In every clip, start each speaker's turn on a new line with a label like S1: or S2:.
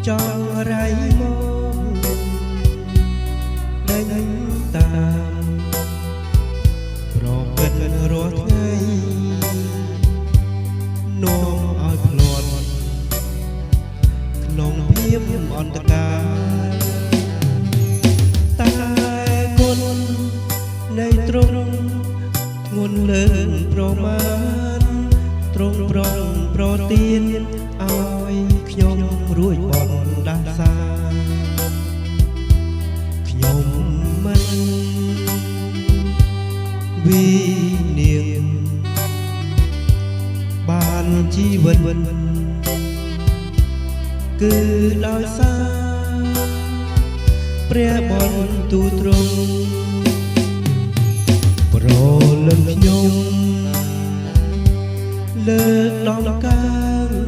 S1: ចង់រៃមកដេញតាមប្រកិនរាល់ថ្ងៃនោមឲ្យភ្លាត់ក្នុងភាពអន្តកាលតែគុណនៃទ្រង់ធ្ងន់លើងប្រមាណទ្រង់ប្រងប្រទានឲ្យខ្ញុំរួចបនដាសាខ្ញុំមិនវិនាងបានជីវិតគឺដោយសារព្រះបនទូទ្រង់ប្រលឹងខ្ញុំលើកដំកើង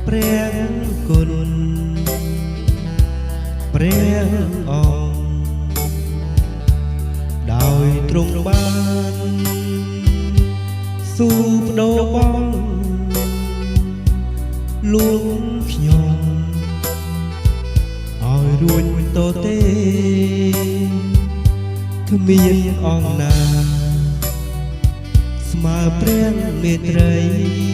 S1: ព្រះគុណព្រះអង្គដោយទ្រង់បានស៊ូបដូរបងលួងខ្ញុំឲ្យរួចតទេគ្មានអង្គណាស្មើព្រះមេត្រី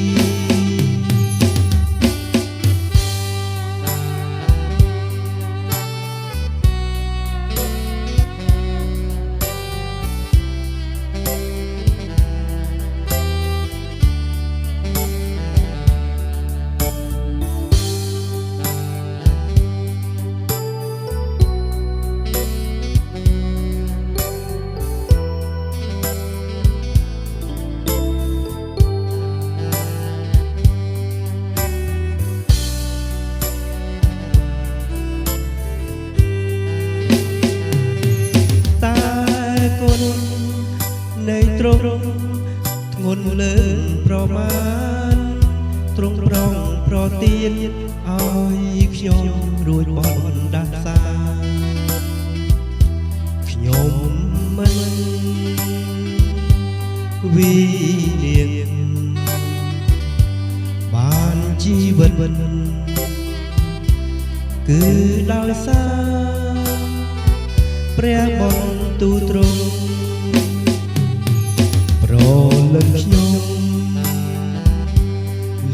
S1: នៃទ្រង់ធ្ងន់លើងប្រមាណទ្រង់ប្រងប្រទានឲ្យខ្ញុំរួចបនដាសាខ្ញុំមិនវិនាងបានជីវិតគឺដោយសារព្រះបនទូទ្រង់ប្រលឹងខ្ញុំ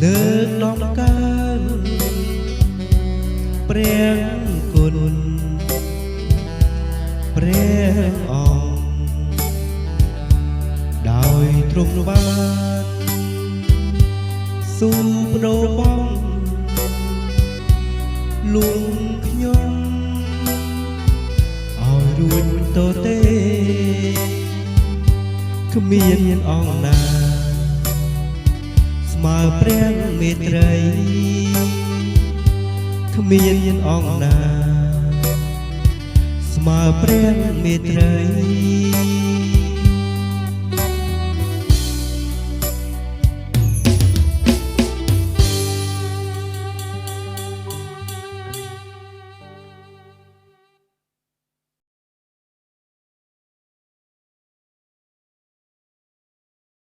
S1: លើកដំកើងព្រះគុណព្រះអង្គដោយទ្រង់បានស៊ូបដូរបងលួងខ្ញុំឲ្យរួចតទេគ្មានអង្គណាស្មើព្រះមេត្រីគ្មានអង្គណាស្មើព្រះមេត្រី